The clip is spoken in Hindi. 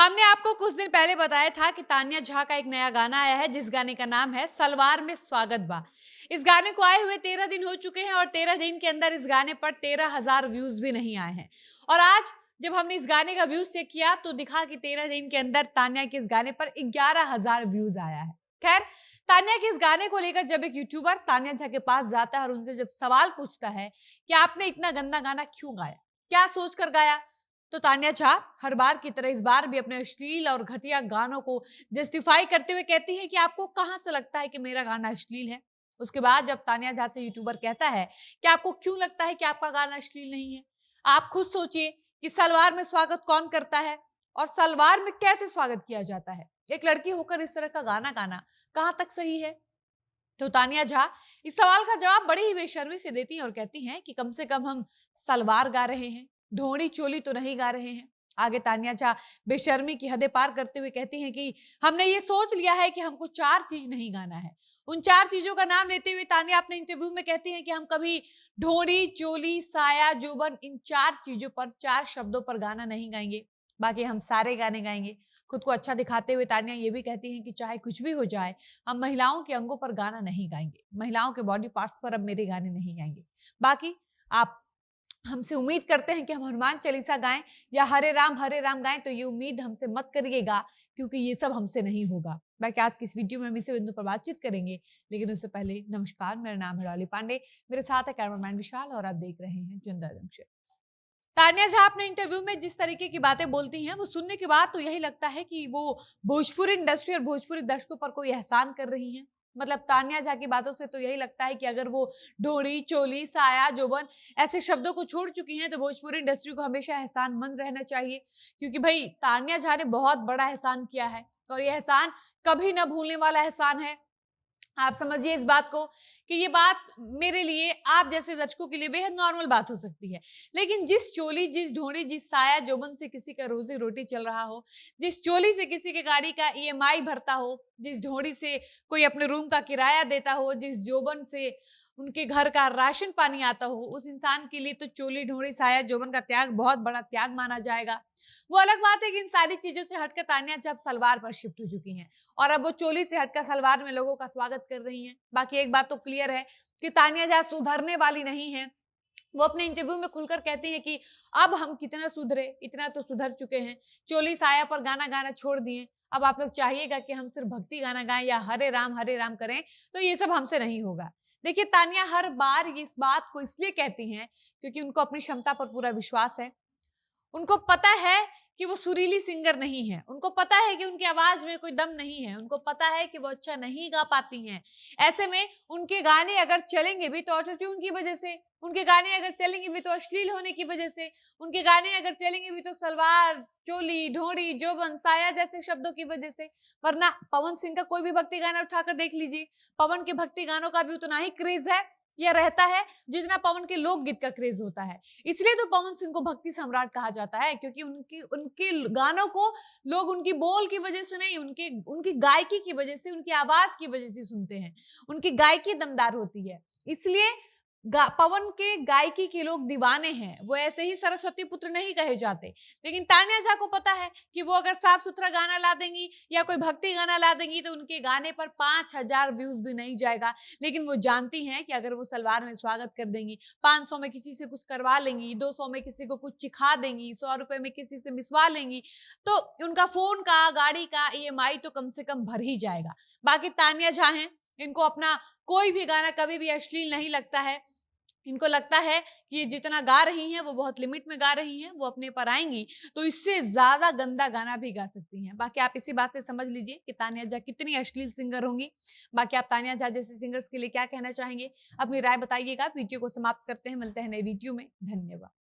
हमने आपको कुछ दिन पहले बताया था कि तान्या झा का एक नया गाना आया है जिस गाने का नाम है सलवार में स्वागत बा। इस गाने को आए हुए 13 दिन हो चुके हैं और 13 दिन के अंदर इस गाने पर 13,000 व्यूज भी नहीं आए हैं। और आज जब हमने इस गाने का व्यूज चेक किया तो दिखा कि 13 दिन के अंदर तान्या के इस गाने पर 11,000 व्यूज आया है। खैर, तान्या के इस गाने को लेकर जब एक यूट्यूबर तान्या झा के पास जाता है और उनसे जब सवाल पूछता है कि आपने इतना गंदा गाना क्यों गाया, क्या सोचकर गाया, तो तान्या झा हर बार की तरह इस बार भी अपने अश्लील और घटिया गानों को जस्टिफाई करते हुए कहती है कि आपको कहां से लगता है कि मेरा गाना अश्लील है। उसके बाद जब तान्या झा से यूट्यूबर कहता है कि आपको क्यों लगता है कि आपका गाना अश्लील नहीं है, आप खुद सोचिए कि सलवार में स्वागत कौन करता है और सलवार में कैसे स्वागत किया जाता है। एक लड़की होकर इस तरह का गाना गाना कहां तक सही है। तो तानिया झा इस सवाल का जवाब बड़ी ही बेशर्मी से देती हैं और कहती हैं कि कम से कम हम सलवार गा रहे हैं, ढोड़ी चोली तो नहीं गा रहे हैं। आगे तानिया झा बेशर्मी की हदें पार करते हुए कहती हैं कि हमने ये सोच लिया है कि हमको 4 चीज नहीं गाना है। उन 4 चीजों का नाम लेते हुए तानिया अपने इंटरव्यू में कहती हैं कि हम कभी ढोड़ी, चोली, साया, जोबन इन 4 चीजों पर, 4 शब्दों पर गाना नहीं गाएंगे। बाकी हम सारे गाने गाएंगे। खुद को अच्छा दिखाते हुए तानिया ये भी कहती हैं कि चाहे कुछ भी हो जाए, हम महिलाओं के अंगों पर गाना नहीं गाएंगे, महिलाओं के बॉडी पार्ट्स पर अब मेरे गाने नहीं गाएंगे। बाकी आप हमसे उम्मीद करते हैं कि हम हनुमान चालीसा गाएं या हरे राम गाएं, तो ये उम्मीद हमसे मत करिएगा, क्योंकि ये सब हमसे नहीं होगा। बाकी आज की इस वीडियो में हम इसी बिंदु पर बातचीत करेंगे, लेकिन उससे पहले नमस्कार, मेरा नाम है डॉली पांडे, मेरे साथ है कैमरामैन विशाल और आप देख रहे हैं जिंदा जंक्शन। तान्या झा अपने इंटरव्यू में जिस तरीके की बातें बोलती हैं, वो सुनने के बाद तो यही लगता है कि वो भोजपुरी इंडस्ट्री और भोजपुरी दर्शकों पर कोई एहसान कर रही हैं। मतलब तान्या झा की बातों से तो यही लगता है कि अगर वो ढोड़ी, चोली, साया, जोबन ऐसे शब्दों को छोड़ चुकी हैं, तो भोजपुरी इंडस्ट्री को हमेशा एहसानमंद रहना चाहिए। क्योंकि भई तान्या झा ने बहुत बड़ा एहसान किया है और ये एहसान कभी ना भूलने वाला एहसान है। आप समझिए इस बात को कि ये बात मेरे लिए, आप जैसे दर्शकों के लिए बेहद नॉर्मल बात हो सकती है। लेकिन जिस चोली, जिस ढोंढी, जिस साया जोबन से किसी का रोजी-रोटी चल रहा हो, जिस चोली से किसी के गाड़ी का ईएमआई भरता हो, जिस ढोंढी से कोई अपने रूम का किराया देता हो, जिस जोबन से उनके घर का राशन पानी आता हो, उस इंसान के लिए तो चोली, ढोंढी, साया, जोबन का त्याग बहुत बड़ा त्याग माना जाएगा। वो अलग बात है कि इन सारी चीज़ों से हटकर तान्या जब सलवार पर शिफ्ट हो चुकी हैं और अब वो चोली से हटकर सलवार में लोगों का स्वागत कर रही हैं। बाकी एक बात तो क्लियर है कि तान्या झा सुधरने वाली नहीं है। वो अपने इंटरव्यू में खुलकर कहती हैं कि अब हम कितना सुधरे, इतना तो सुधर चुके हैं। चोली साया पर गाना गाना छोड़ दिए। अब आप लोग चाहिएगा कि हम सिर्फ भक्ति गाना गाएँ या हरे राम करें, तो ये सब हमसे नहीं होगा। देखिए, तान्या हर बार ये इस बात को इसलिए कहती हैं क्योंकि उनको अपनी क्षमता पर पूरा विश्वास है। उनको पता है कि वो सुरीली सिंगर नहीं है। उनको पता है कि उनकी आवाज़ में कोई दम नहीं है। उनको पता है कि वो अच्छा नहीं गा पाती हैं। ऐसे में उनके गाने अगर चलेंगे भी तो ऑटो ट्यून की वज़ह से, उनके गाने अगर चलेंगे भी तो अश्लील होने की वज़ह से, उनके गाने अगर चलेंगे भी तो सलवार, चोली, ढोंढी, जोबन, साया जैसे शब्दों की वज़ह से। वरना पवन सिंह का कोई भी भक्ति गाना उठाकर देख लीजिए। पवन के भक्ति गानों का भी उतना ही क्रेज़ है या रहता है जितना पवन के लोकगीत का क्रेज़ होता है। इसलिए तो पवन सिंह को भक्ति सम्राट कहा जाता है, क्योंकि उनकी उनके गानों को लोग उनकी बोल की वजह से नहीं, उनके उनकी गायकी की वजह से, उनकी आवाज की वजह से सुनते हैं। उनकी गायकी दमदार होती है। इसलिए पवन के गायकी के लोग दीवाने हैं। वो ऐसे ही सरस्वती पुत्र नहीं कहे जाते। लेकिन तान्या झा को पता है कि वो अगर साफ सुथरा गाना ला देंगी या कोई भक्ति गाना ला देंगी तो उनके गाने पर 5,000 व्यूज भी नहीं जाएगा। लेकिन वो जानती हैं कि अगर वो सलवार में स्वागत कर देंगी, 500 में किसी से कुछ करवा लेंगी, 200 में किसी को कुछ चिखा देंगी, 100 रुपए में किसी से मिसवा लेंगी, तो उनका फ़ोन का, गाड़ी का ईएमआई तो कम से कम भर ही जाएगा। बाकी तान्या झा हैं, इनको अपना कोई भी गाना कभी भी अश्लील नहीं लगता है। इनको लगता है कि ये जितना गा रही हैं वो बहुत लिमिट में गा रही हैं, वो अपने पर आएँगी तो इससे ज़्यादा गंदा गाना भी गा सकती हैं। बाकी आप इसी बात से समझ लीजिए कि तान्या झा कितनी अश्लील सिंगर होंगी। बाकी आप तान्या झा जैसे सिंगर्स के लिए क्या कहना चाहेंगे? अपनी राय बताइएगा। वीडियो को समाप्त करते हैं, मिलते हैं नई वीडियो में। धन्यवाद।